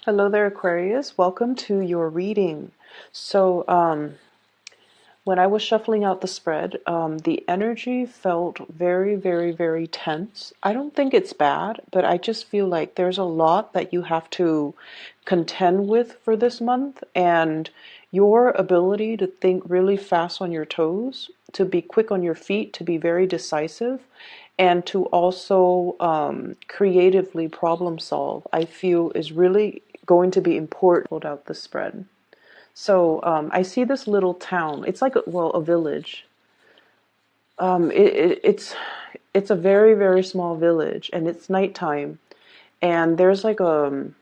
Hello there, Aquarius. Welcome to your reading. So, when I was shuffling out the spread, the energy felt very, very, very tense. I don't think it's bad, but I just feel like there's a lot that you have to contend with for this month, and your ability to think really fast on your toes, to be quick on your feet, to be very decisive, and to also creatively problem solve, I feel is really going to be important. Hold out the spread. So I see this little town. It's like a village. It's a very, very small village, and it's nighttime, and there's like a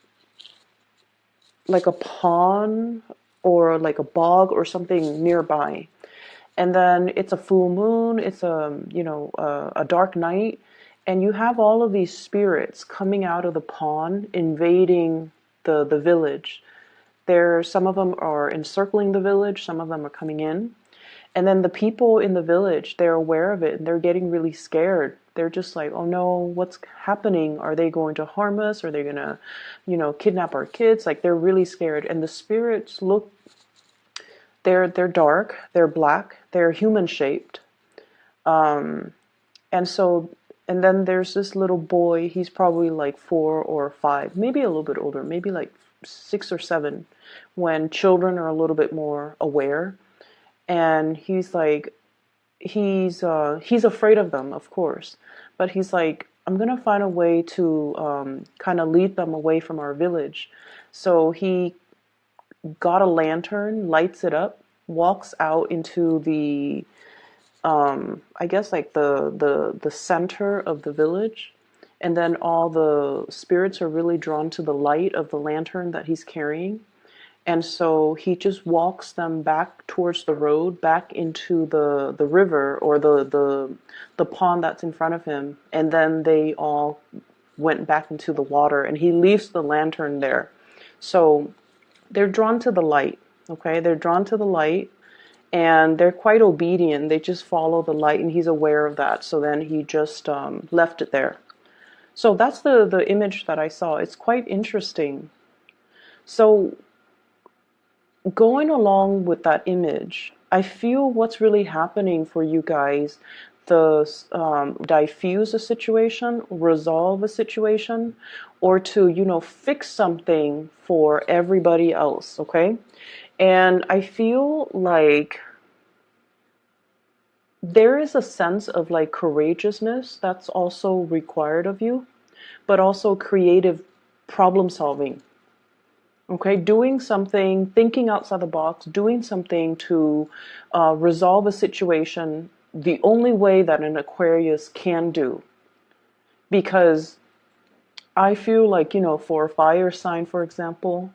pond or like a bog or something nearby. And then it's a full moon. It's a dark night, and you have all of these spirits coming out of the pond, invading the village. Some of them are encircling the village, some of them are coming in. And then the people in the village, they're aware of it and they're getting really scared. They're just like, oh no, what's happening? Are they going to harm us? Are they going to, kidnap our kids? Like they're really scared. And the spirits look, they're dark, they're black, they're human shaped. And so, and then there's this little boy, he's probably like 4 or 5, maybe a little bit older, maybe like 6 or 7, when children are a little bit more aware. And he's like, he's afraid of them, of course, but he's like, I'm gonna find a way to kind of lead them away from our village. So he got a lantern, lights it up, walks out into the I guess like the center of the village, and then all the spirits are really drawn to the light of the lantern that he's carrying. And so he just walks them back towards the road, back into the river or the pond that's in front of him. And then they all went back into the water, and he leaves the lantern there. So they're drawn to the light, okay? They're drawn to the light, and they're quite obedient. They just follow the light, and he's aware of that. So then he just left it there. So that's the image that I saw. It's quite interesting. So going along with that image, I feel what's really happening for you guys, the diffuse a situation, resolve a situation, or to, fix something for everybody else, okay? And I feel like there is a sense of like courageousness that's also required of you, but also creative problem solving. Okay, doing something, thinking outside the box, doing something to resolve a situation the only way that an Aquarius can do. Because I feel like, for a fire sign, for example,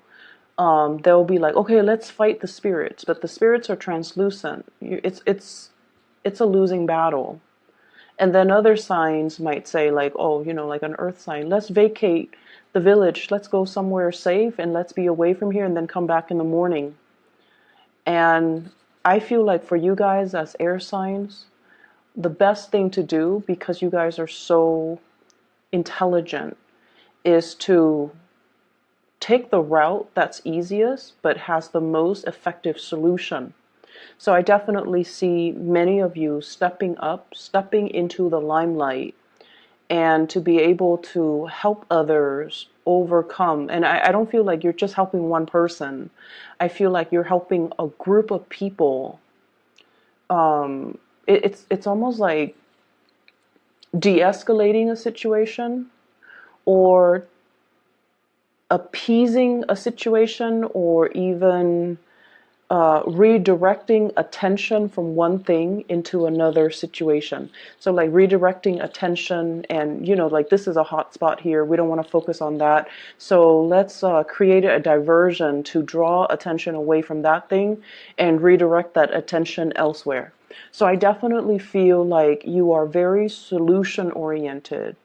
they'll be like, okay, let's fight the spirits, but the spirits are translucent. It's a losing battle. And then other signs might say like, oh, like an earth sign, let's vacate the village, let's go somewhere safe and let's be away from here and then come back in the morning. And I feel like for you guys as air signs, the best thing to do, because you guys are so intelligent, is to take the route that's easiest but has the most effective solution. So I definitely see many of you stepping up, stepping into the limelight, and to be able to help others overcome. And I don't feel like you're just helping one person. I feel like you're helping a group of people. It's almost like de-escalating a situation, or appeasing a situation, or even redirecting attention from one thing into another situation. So like redirecting attention, and like, this is a hot spot here, we don't want to focus on that, so let's create a diversion to draw attention away from that thing and redirect that attention elsewhere. So I definitely feel like you are very solution oriented,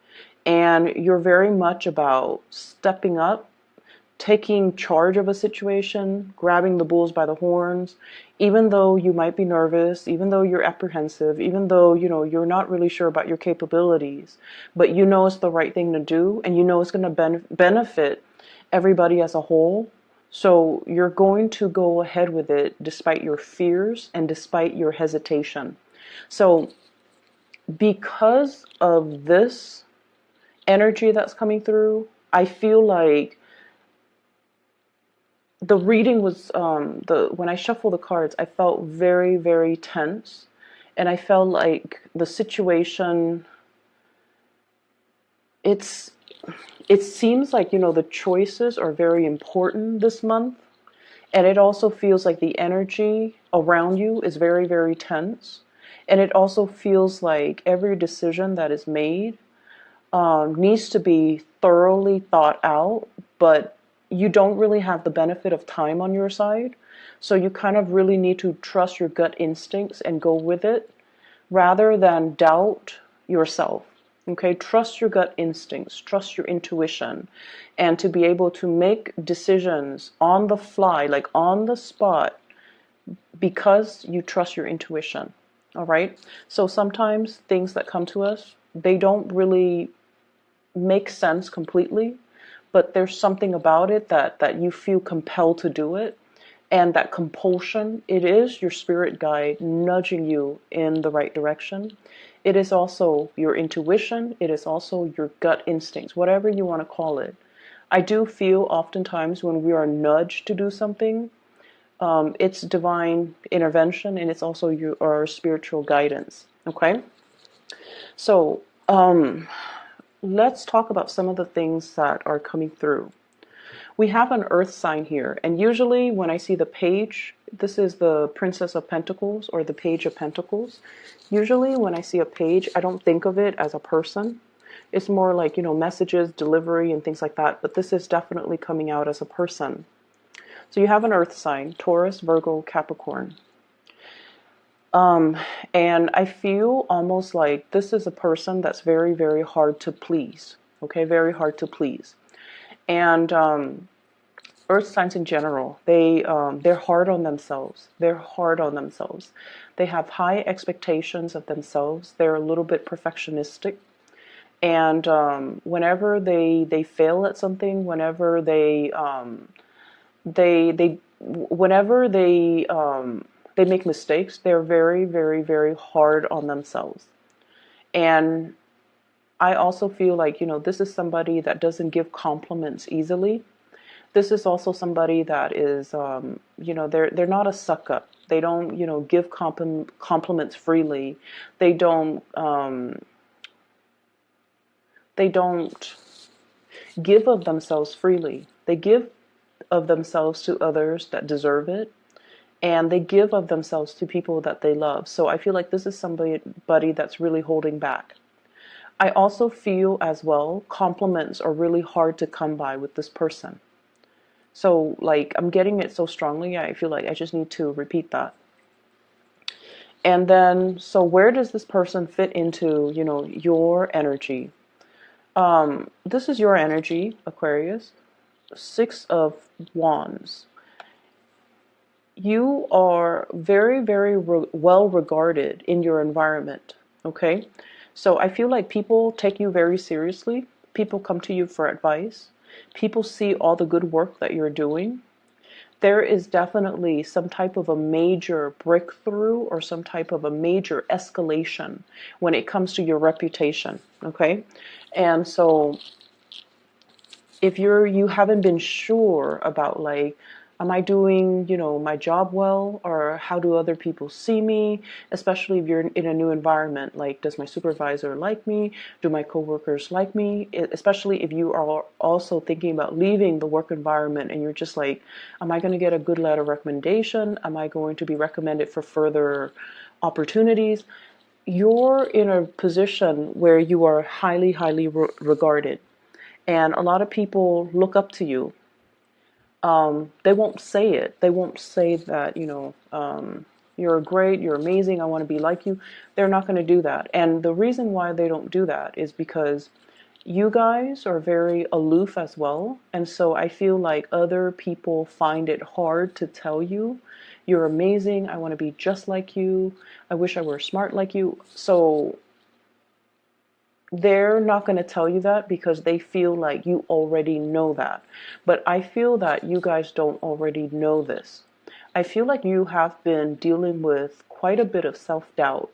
and you're very much about stepping up, taking charge of a situation, grabbing the bulls by the horns, even though you might be nervous, even though you're apprehensive, even though, you're not really sure about your capabilities, but it's the right thing to do, and it's going to benefit everybody as a whole. So you're going to go ahead with it despite your fears and despite your hesitation. So because of this energy that's coming through, I feel like the reading was the when I shuffle the cards, I felt very, very tense, and I felt like the situation. It's it seems like, the choices are very important this month, and it also feels like the energy around you is very, very tense, and it also feels like every decision that is made needs to be thoroughly thought out, but you don't really have the benefit of time on your side. So you kind of really need to trust your gut instincts and go with it rather than doubt yourself. Okay, trust your gut instincts, trust your intuition, and to be able to make decisions on the fly, like on the spot, because you trust your intuition. All right, so sometimes things that come to us, they don't really make sense completely, but there's something about it that you feel compelled to do it. And that compulsion, it is your spirit guide nudging you in the right direction. It is also your intuition. It is also your gut instincts, whatever you want to call it. I do feel oftentimes when we are nudged to do something, it's divine intervention, and it's also our spiritual guidance. Okay? So, let's talk about some of the things that are coming through. We have an earth sign here, and usually when I see the page, this is the Princess of Pentacles or the Page of Pentacles. Usually when I see a page, I don't think of it as a person. It's more like, messages, delivery, and things like that, but this is definitely coming out as a person. So you have an earth sign, Taurus, Virgo, Capricorn. And I feel almost like this is a person that's very, very hard to please. Okay, very hard to please. And earth signs in general, they're hard on themselves. They're hard on themselves. They have high expectations of themselves. They're a little bit perfectionistic. And whenever they fail at something, whenever whenever they make mistakes, they're very, very, very hard on themselves. And I also feel like, this is somebody that doesn't give compliments easily. This is also somebody that is, they're not a suck up. They don't, give compliments freely. They don't give of themselves freely. They give of themselves to others that deserve it, and they give of themselves to people that they love. So I feel like this is somebody that's really holding back. I also feel as well, compliments are really hard to come by with this person. So, like, I'm getting it so strongly, I feel like I just need to repeat that. And then, so where does this person fit into, your energy? This is your energy, Aquarius. Six of Wands. You are very, very well regarded in your environment, okay? So I feel like people take you very seriously. People come to you for advice. People see all the good work that you're doing. There is definitely some type of a major breakthrough or some type of a major escalation when it comes to your reputation, okay? And so if you haven't been sure about, like, am I doing, my job well, or how do other people see me? Especially if you're in a new environment, like, does my supervisor like me? Do my coworkers like me? Especially if you are also thinking about leaving the work environment and you're just like, am I going to get a good letter of recommendation? Am I going to be recommended for further opportunities? You're in a position where you are highly, highly regarded. And a lot of people look up to you. They won't say it. They won't say that, you're great, you're amazing, I want to be like you. They're not going to do that. And the reason why they don't do that is because you guys are very aloof as well. And so I feel like other people find it hard to tell you, you're amazing, I want to be just like you, I wish I were smart like you. So they're not going to tell you that because they feel like you already know that. But I feel that you guys don't already know this. I feel like you have been dealing with quite a bit of self-doubt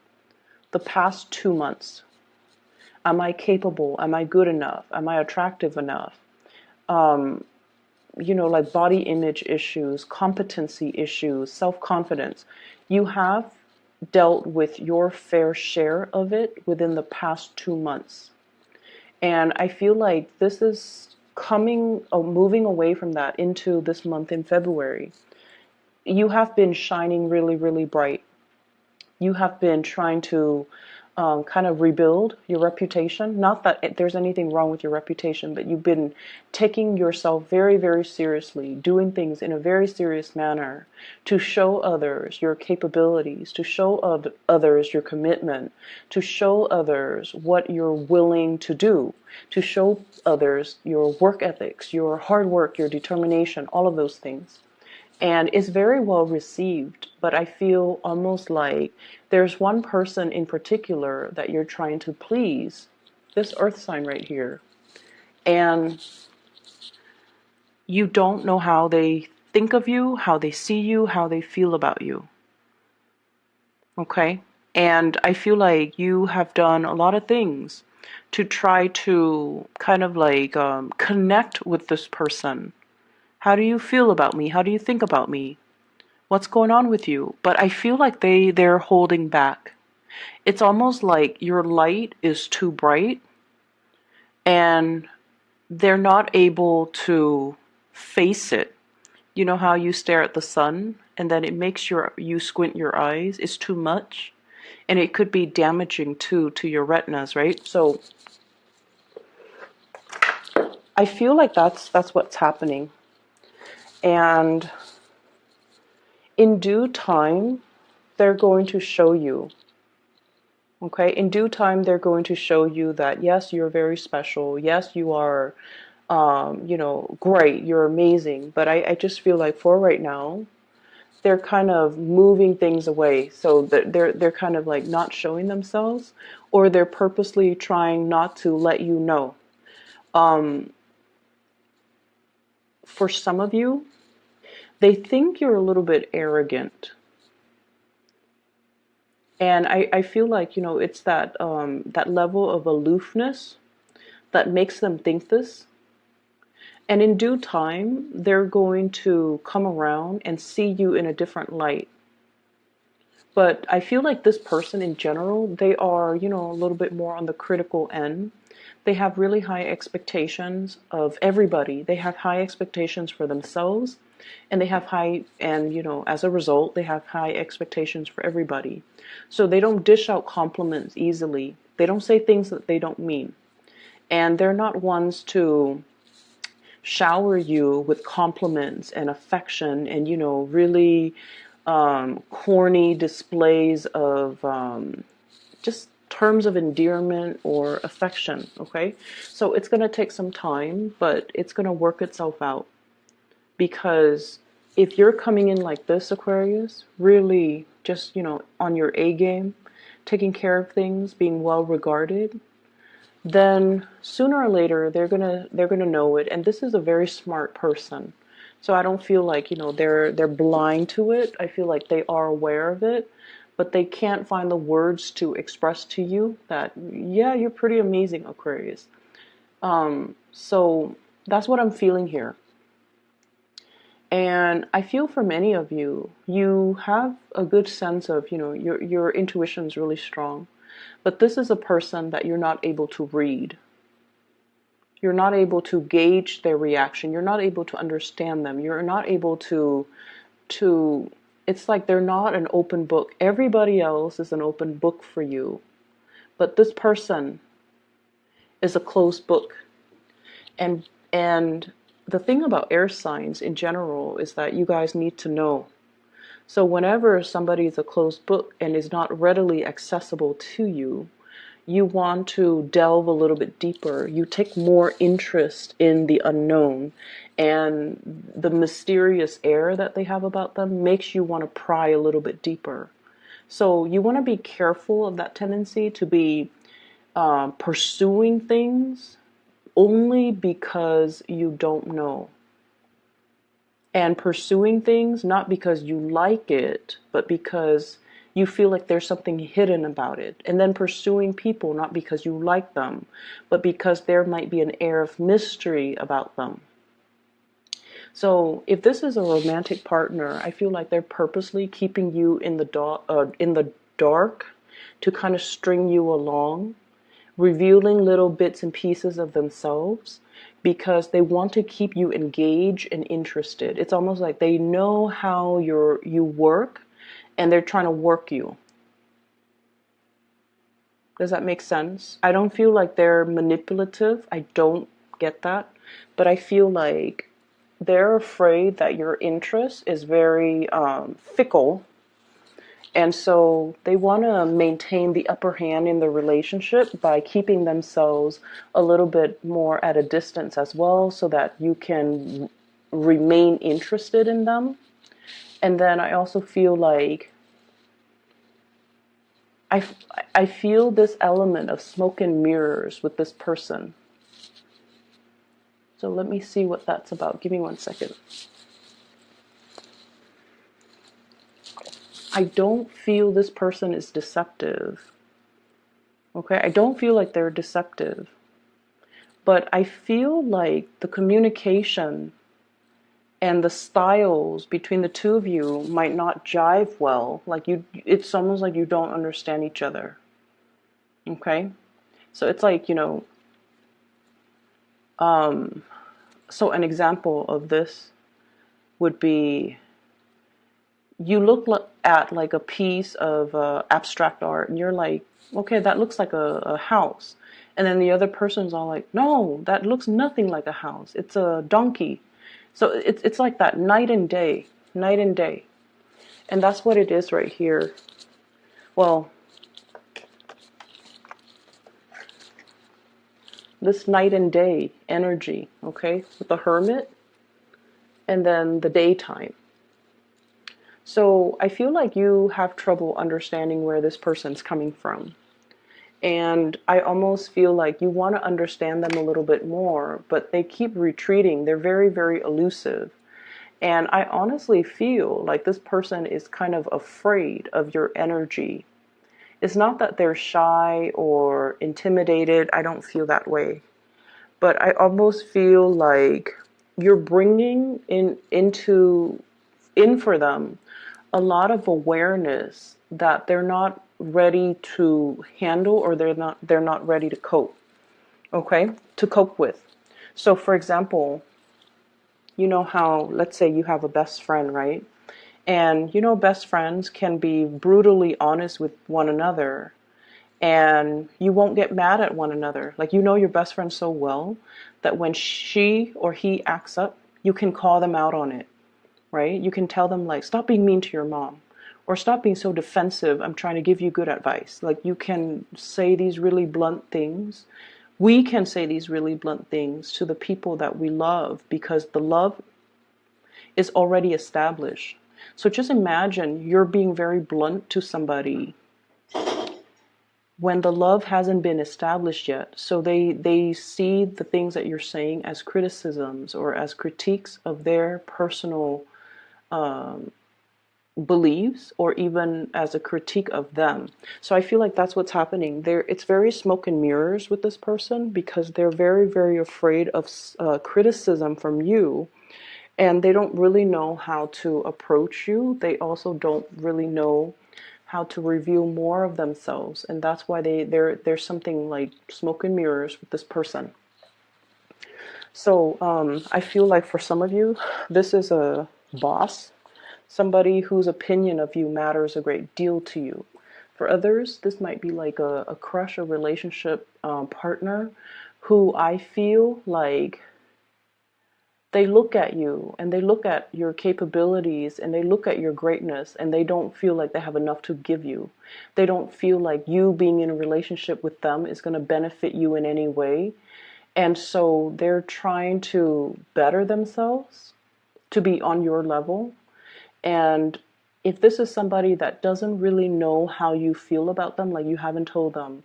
the past 2 months. Am I capable? Am I good enough? Am I attractive enough? Like body image issues, competency issues, self-confidence. You have dealt with your fair share of it within the past 2 months. And I feel like this is moving away from that into this month in February. You have been shining really, really bright. You have been trying to kind of rebuild your reputation. Not that there's anything wrong with your reputation, but you've been taking yourself very, very seriously, doing things in a very serious manner to show others your capabilities, to show others your commitment, to show others what you're willing to do, to show others your work ethics, your hard work, your determination, all of those things. And it's very well received, but I feel almost like there's one person in particular that you're trying to please, this earth sign right here, and you don't know how they think of you, how they see you, how they feel about you. Okay? And I feel like you have done a lot of things to try to kind of like connect with this person. How do you feel about me? How do you think about me? What's going on with you? But I feel like they're holding back. It's almost like your light is too bright and they're not able to face it. You know how you stare at the sun and then it makes you squint your eyes? It's too much. And it could be damaging too to your retinas, right? So I feel like that's what's happening. And in due time, they're going to show you. Okay, in due time, they're going to show you that, yes, you're very special. Yes, you are, great. You're amazing. But I just feel like for right now, they're kind of moving things away. So that they're kind of like not showing themselves, or they're purposely trying not to let you know. For some of you, they think you're a little bit arrogant. And I feel like, it's that level of aloofness that makes them think this. And in due time, they're going to come around and see you in a different light. But I feel like this person in general, they are, a little bit more on the critical end. They have really high expectations of everybody. They have high expectations for themselves. And they have as a result, they have high expectations for everybody. So they don't dish out compliments easily. They don't say things that they don't mean. And they're not ones to shower you with compliments and affection and, really corny displays of just terms of endearment or affection, okay? So it's going to take some time, but it's going to work itself out. Because if you're coming in like this, Aquarius, really just, on your A game, taking care of things, being well regarded, then sooner or later they're gonna know it. And this is a very smart person. So I don't feel like, they're blind to it. I feel like they are aware of it, but they can't find the words to express to you that, yeah, you're pretty amazing, Aquarius. So that's what I'm feeling here. And I feel for many of you, you have a good sense of, your intuition is really strong. But this is a person that you're not able to read. You're not able to gauge their reaction. You're not able to understand them. You're not able to, it's like they're not an open book. Everybody else is an open book for you. But this person is a closed book. And the thing about air signs in general is that you guys need to know. So whenever somebody is a closed book and is not readily accessible to you, you want to delve a little bit deeper. You take more interest in the unknown, and the mysterious air that they have about them makes you want to pry a little bit deeper. So you want to be careful of that tendency to be pursuing things only because you don't know. And pursuing things not because you like it, but because you feel like there's something hidden about it. And then pursuing people not because you like them, but because there might be an air of mystery about them. So if this is a romantic partner, I feel like they're purposely keeping you in the dark to kind of string you along, revealing little bits and pieces of themselves because they want to keep you engaged and interested. It's almost like they know how you work and they're trying to work you. Does that make sense? I don't feel like they're manipulative. I don't get that. But I feel like they're afraid that your interest is very fickle. And so they want to maintain the upper hand in the relationship by keeping themselves a little bit more at a distance as well so that you can remain interested in them. And then I also feel like I feel this element of smoke and mirrors with this person. So let me see what that's about. Give me 1 second. I don't feel this person is deceptive. Okay, I don't feel like they're deceptive. But I feel like the communication and the styles between the two of you might not jive well. Like it's almost like you don't understand each other. Okay? So it's like, so an example of this would be you look at like a piece of abstract art and you're like, okay, that looks like a house. And then the other person's all like, no, that looks nothing like a house. It's a donkey. So it's like that night and day, night and day. And that's what it is right here. Well, this night and day energy, okay, with the hermit and then the daytime. So I feel like you have trouble understanding where this person's coming from. And I almost feel like you want to understand them a little bit more, but they keep retreating. They're very, very elusive. And I honestly feel like this person is kind of afraid of your energy. It's not that they're shy or intimidated. I don't feel that way. But I almost feel like you're bringing in for them a lot of awareness that they're not ready to handle or they're not ready to cope. Okay? To cope with. So for example, you know how, let's say you have a best friend, right? And best friends can be brutally honest with one another and you won't get mad at one another. Like your best friend so well that when she or he acts up, you can call them out on it, right? You can tell them like, stop being mean to your mom or stop being so defensive. I'm trying to give you good advice. Like you can say these really blunt things. We can say these really blunt things to the people that we love because the love is already established. So just imagine you're being very blunt to somebody when the love hasn't been established yet. So they see the things that you're saying as criticisms or as critiques of their personal beliefs or even as a critique of them. So I feel like that's what's happening there. It's very smoke and mirrors with this person because they're very, very afraid of criticism from you. And they don't really know how to approach you. They also don't really know how to reveal more of themselves. And that's why there's something like smoke and mirrors with this person. So I feel like for some of you, this is a boss, somebody whose opinion of you matters a great deal to you. For others, this might be like a crush, a relationship partner who I feel like they look at you and they look at your capabilities and they look at your greatness and they don't feel like they have enough to give you. They don't feel like you being in a relationship with them is going to benefit you in any way. And so they're trying to better themselves to be on your level. And if this is somebody that doesn't really know how you feel about them, like you haven't told them,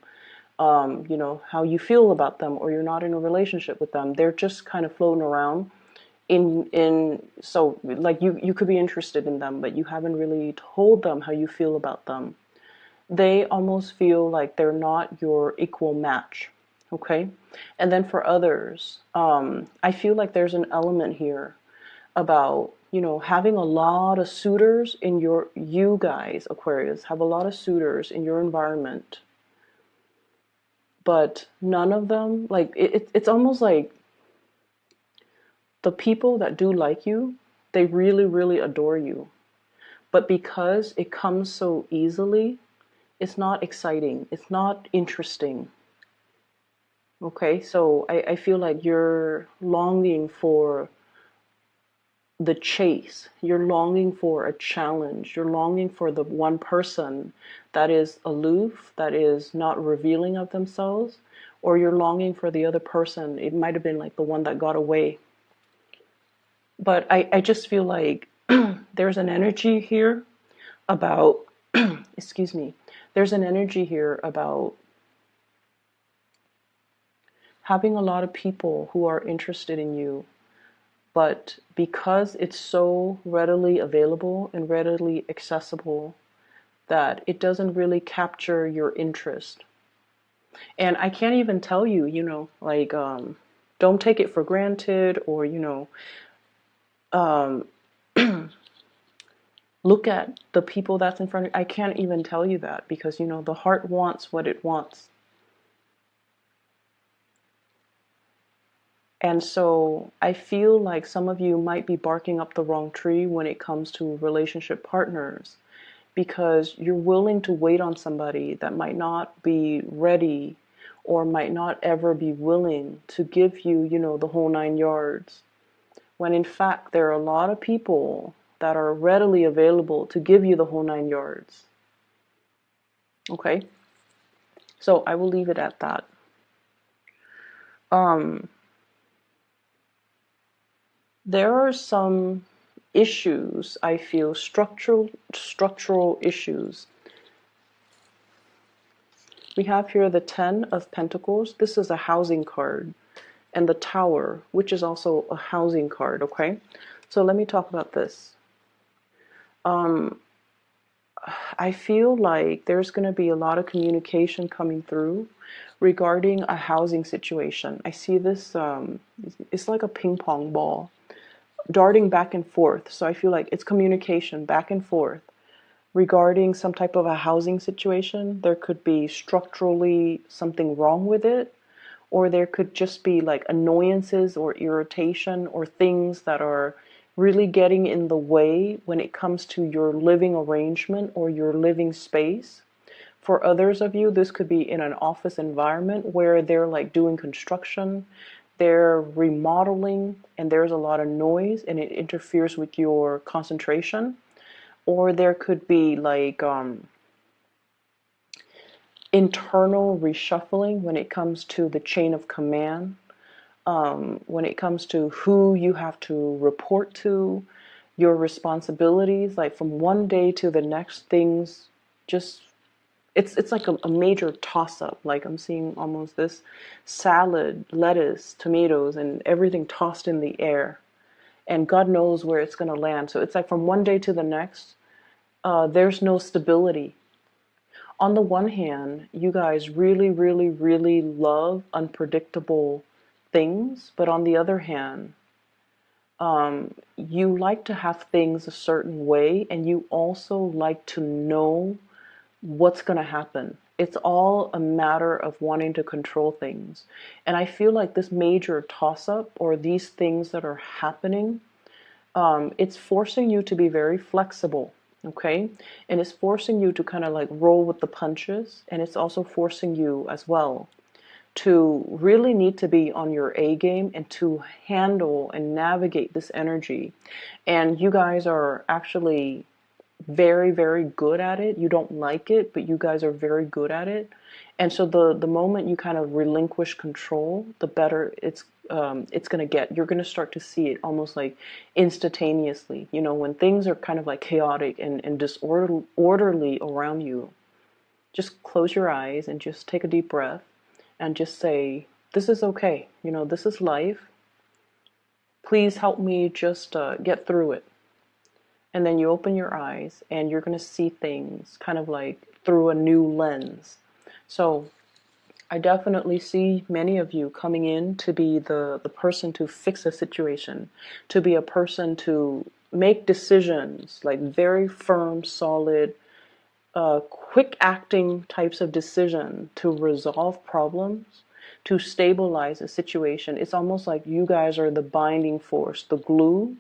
you know, how you feel about them, or you're not in a relationship with them. They're just kind of floating around so like you could be interested in them, but you haven't really told them how you feel about them. They almost feel like they're not your equal match. Okay. And then for others, I feel like there's an element here about, you know, having a lot of suitors in you guys, Aquarius, have a lot of suitors in your environment, but none of them, like, it's almost like the people that do like you, they really, really adore you. But because it comes so easily, it's not exciting. It's not interesting. Okay, so I feel like you're longing for the chase. You're longing for a challenge. You're longing for the one person that is aloof, that is not revealing of themselves, or you're longing for the other person. It might have been like the one that got away. But I just feel like there's an energy here about, excuse me, there's an energy here about having a lot of people who are interested in you, but because it's so readily available and readily accessible, that it doesn't really capture your interest. And I can't even tell you, you know, like, don't take it for granted, or, you know, um, look at the people that's in front of you. I can't even tell you that, because, you know, the heart wants what it wants. And so I feel like some of you might be barking up the wrong tree when it comes to relationship partners, because you're willing to wait on somebody that might not be ready, or might not ever be willing to give you, you know, the whole 9 yards. When in fact, there are a lot of people that are readily available to give you the whole 9 yards. Okay? So I will leave it at that. There are some issues, I feel, structural issues. We have here the 10 of Pentacles. This is a housing card. And the Tower, which is also a housing card, okay? So let me talk about this. I feel like there's going to be a lot of communication coming through regarding a housing situation. I see this, it's like a ping pong ball darting back and forth. So I feel like it's communication back and forth regarding some type of a housing situation. There could be structurally something wrong with it, or there could just be like annoyances or irritation or things that are really getting in the way when it comes to your living arrangement or your living space. For others of you, this could be in an office environment where they're like doing construction, they're remodeling, and there's a lot of noise and it interferes with your concentration. Or there could be like internal reshuffling when it comes to the chain of command, when it comes to who you have to report to, your responsibilities. Like from one day to the next, things just, it's like a major toss-up. Like I'm seeing almost this salad, lettuce, tomatoes, and everything tossed in the air, and God knows where it's going to land. So it's like from one day to the next, there's no stability. On the one hand, you guys really, really, really love unpredictable things, but on the other hand, you like to have things a certain way, and you also like to know what's going to happen. It's all a matter of wanting to control things. And I feel like this major toss-up, or these things that are happening, it's forcing you to be very flexible. Okay, and it's forcing you to kind of like roll with the punches, and it's also forcing you as well to really need to be on your A game and to handle and navigate this energy. And you guys are actually very, very good at it. You don't like it, but you guys are very good at it. And so the moment you kind of relinquish control, the better it's going to get. You're going to start to see it almost like instantaneously. You know, when things are kind of like chaotic and disorderly around you, just close your eyes and just take a deep breath and just say, this is okay. This is life. Please help me just get through it. And then you open your eyes and you're going to see things kind of like through a new lens. So I definitely see many of you coming in to be the person to fix a situation, to be a person to make decisions, like very firm, solid, quick acting types of decision to resolve problems, to stabilize a situation. It's almost like you guys are the binding force, the glue,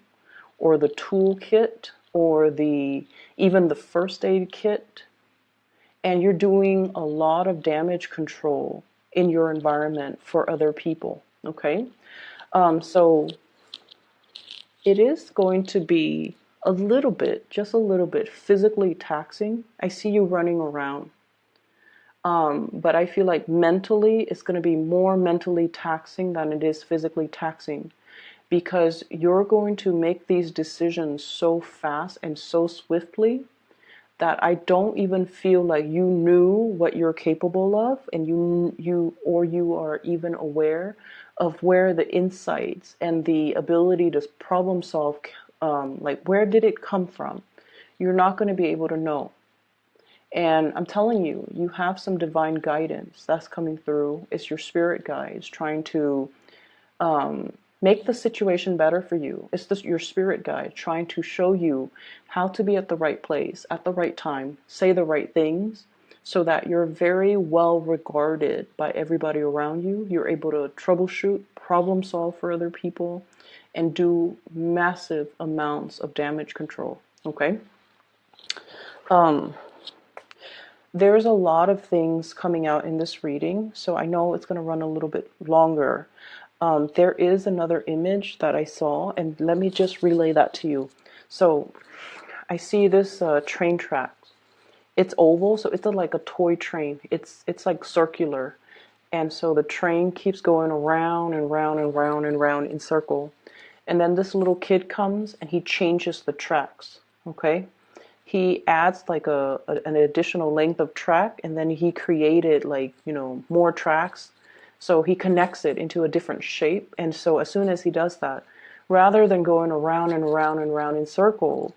or the toolkit, or even the first aid kit, and you're doing a lot of damage control in your environment for other people. Okay, so it is going to be a little bit, just a little bit, physically taxing. I see you running around. But I feel like mentally, it's going to be more mentally taxing than it is physically taxing, because you're going to make these decisions so fast and so swiftly that I don't even feel like you knew what you're capable of, and you are even aware of where the insights and the ability to problem solve, like where did it come from? You're not going to be able to know. And I'm telling you, you have some divine guidance that's coming through. It's your spirit guides trying to make the situation better for you. It's your spirit guide trying to show you how to be at the right place, at the right time, say the right things, so that you're very well regarded by everybody around you. You're able to troubleshoot, problem solve for other people, and do massive amounts of damage control. Okay? There's a lot of things coming out in this reading, so I know it's going to run a little bit longer. There is another image that I saw, and let me just relay that to you. So I see this train track. It's oval, so it's like a toy train. It's like circular, and so the train keeps going around and round and round and round in circle. And then this little kid comes and he changes the tracks. Okay, he adds like an additional length of track, and then he created like more tracks. So he connects it into a different shape. And so as soon as he does that, rather than going around and around and around in circle,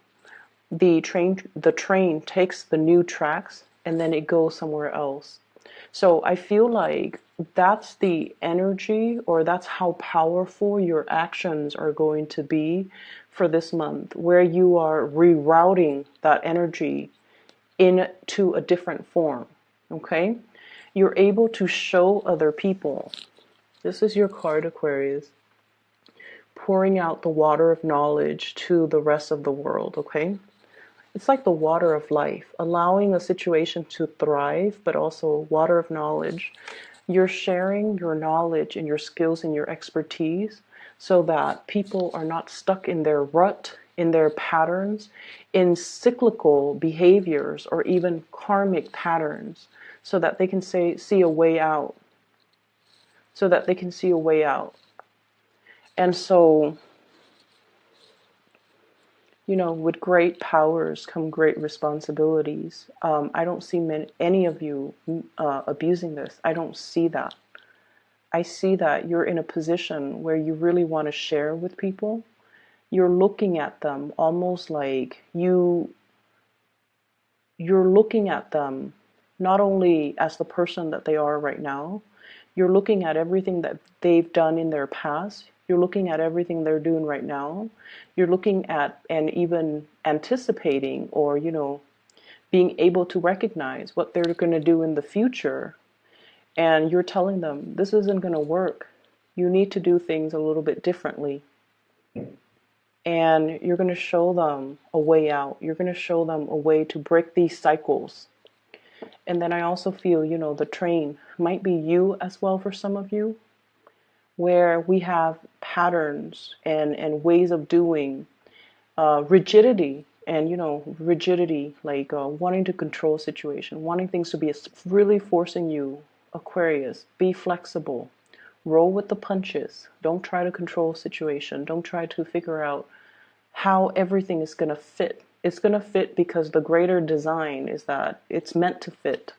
the train takes the new tracks and then it goes somewhere else. So I feel like that's the energy, or that's how powerful your actions are going to be for this month, where you are rerouting that energy into a different form. Okay? You're able to show other people. This is your card, Aquarius. Pouring out the water of knowledge to the rest of the world, okay? It's like the water of life, allowing a situation to thrive, but also water of knowledge. You're sharing your knowledge and your skills and your expertise so that people are not stuck in their rut, in their patterns, in cyclical behaviors, or even karmic patterns, so that they can see a way out. So that they can see a way out. And so, with great powers come great responsibilities. I don't see any of you abusing this. I don't see that. I see that you're in a position where you really want to share with people. You're looking at them almost like you're looking at them not only as the person that they are right now, you're looking at everything that they've done in their past. You're looking at everything they're doing right now. You're looking at and even anticipating, or, being able to recognize what they're going to do in the future. And you're telling them, this isn't going to work. You need to do things a little bit differently. And you're going to show them a way out. You're going to show them a way to break these cycles. And then I also feel, the train might be you as well for some of you, where we have patterns and ways of doing, rigidity, and, rigidity, like wanting to control a situation, wanting things to be really forcing you, Aquarius, be flexible, roll with the punches. Don't try to control a situation. Don't try to figure out how everything is going to fit. It's going to fit because the greater design is that it's meant to fit.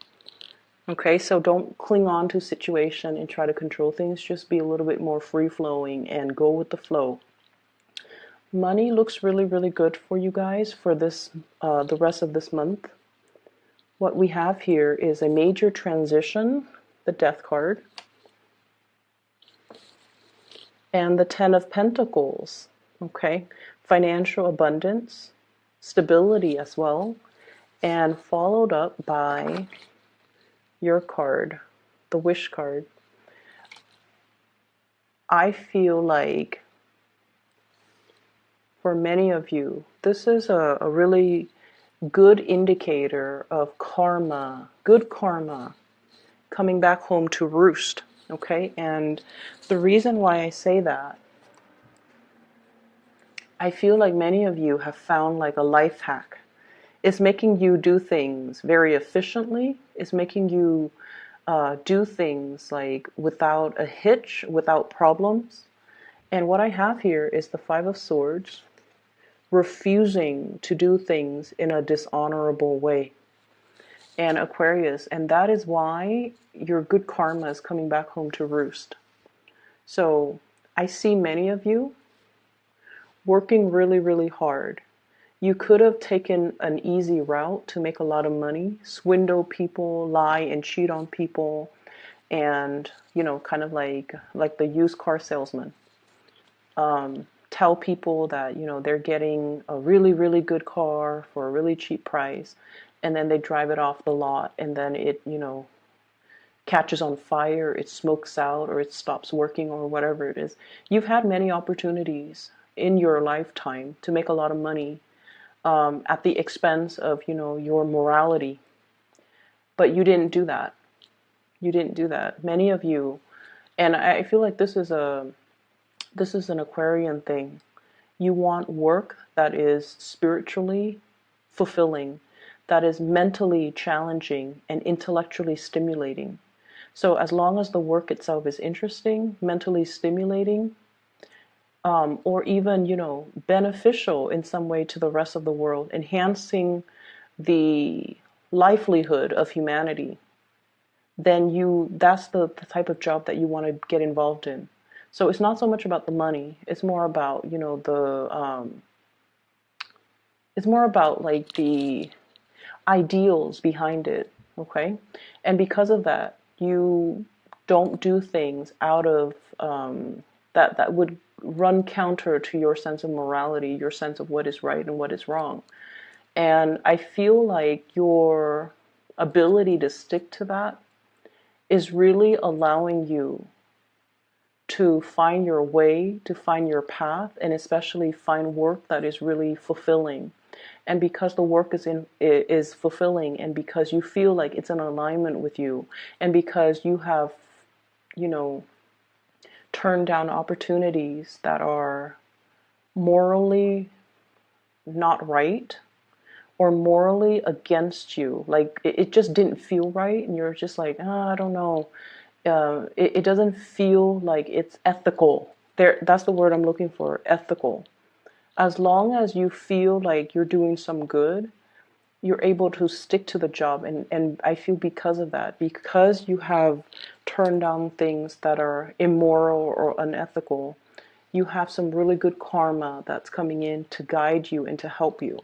Okay, so don't cling on to situation and try to control things. Just be a little bit more free flowing and go with the flow. Money looks really, really good for you guys for this, the rest of this month. What we have here is a major transition, the Death card, and the Ten of Pentacles. Okay, financial abundance, stability as well, and followed up by your card, the Wish card. I feel like for many of you, this is a really good indicator of karma, good karma, coming back home to roost. Okay, and the reason why I say that, I feel like many of you have found like a life hack. It's making you do things very efficiently. It's making you do things like without a hitch, without problems. And what I have here is the Five of Swords, refusing to do things in a dishonorable way. And Aquarius, and that is why your good karma is coming back home to roost. So I see many of you working really, really hard. You could have taken an easy route to make a lot of money, swindle people, lie and cheat on people, and, you know, kind of like the used car salesman. Tell people that, you know, they're getting a really, really good car for a really cheap price, and then they drive it off the lot, and then it, you know, catches on fire, it smokes out, or it stops working, or whatever it is. You've had many opportunities in your lifetime to make a lot of money at the expense of, you know, your morality. But you didn't do that. You didn't do that. Many of you, and I feel like this is an Aquarian thing. You want work that is spiritually fulfilling, that is mentally challenging and intellectually stimulating. So as long as the work itself is interesting, mentally stimulating, or even, you know, beneficial in some way to the rest of the world, enhancing the livelihood of humanity, then that's the type of job that you want to get involved in. So it's not so much about the money. It's more about, you know, it's more about like the ideals behind it. Okay. And because of that, you don't do things out of, that would run counter to your sense of morality, your sense of what is right and what is wrong. And I feel like your ability to stick to that is really allowing you to find your way, to find your path, and especially find work that is really fulfilling. And because the work is fulfilling, and because you feel like it's in alignment with you, and because you have, you know, turned down opportunities that are morally not right, or morally against you, like it just didn't feel right, and you're just like, I don't know, it doesn't feel like it's ethical. That's the word I'm looking for, ethical. As long as you feel like you're doing some good, you're able to stick to the job. And I feel because of that, because you have turned down things that are immoral or unethical, you have some really good karma that's coming in to guide you and to help you.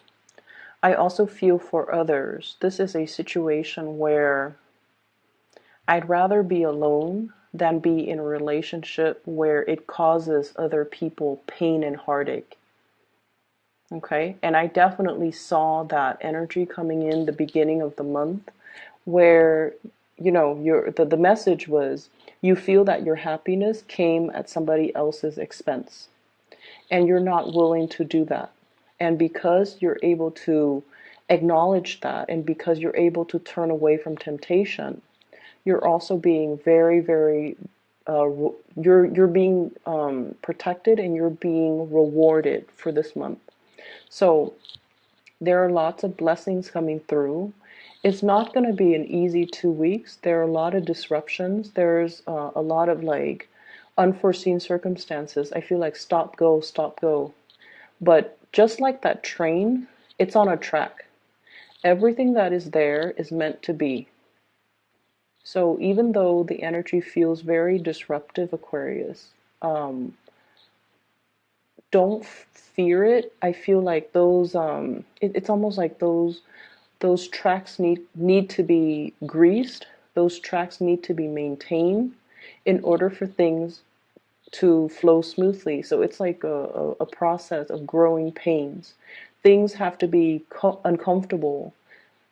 I also feel for others, this is a situation where I'd rather be alone than be in a relationship where it causes other people pain and heartache. Okay, and I definitely saw that energy coming in the beginning of the month, where, you know, the message was, you feel that your happiness came at somebody else's expense, and you're not willing to do that. And because you're able to acknowledge that, and because you're able to turn away from temptation, you're also being very, very, you're being protected, and you're being rewarded for this month. So there are lots of blessings coming through. It's not going to be an easy 2 weeks. There are a lot of disruptions. There's a lot of like unforeseen circumstances. I feel like stop, go, stop, go. But just like that train, it's on a track. Everything that is there is meant to be. So even though the energy feels very disruptive, Aquarius, don't fear it. I feel like those it's almost like those tracks need to be greased. Those tracks need to be maintained in order for things to flow smoothly. So it's like a process of growing pains. Things have to be uncomfortable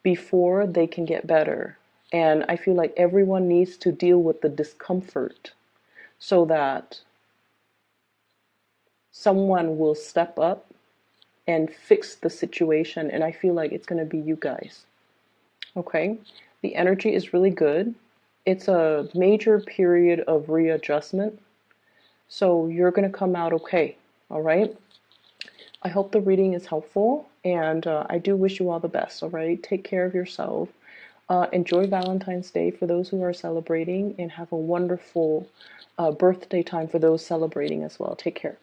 before they can get better. And I feel like everyone needs to deal with the discomfort so that someone will step up and fix the situation. And I feel like it's going to be you guys. Okay? The energy is really good. It's a major period of readjustment. So you're going to come out okay. All right? I hope the reading is helpful, and I do wish you all the best. All right? Take care of yourself. Enjoy Valentine's Day for those who are celebrating, and have a wonderful birthday time for those celebrating as well. Take care.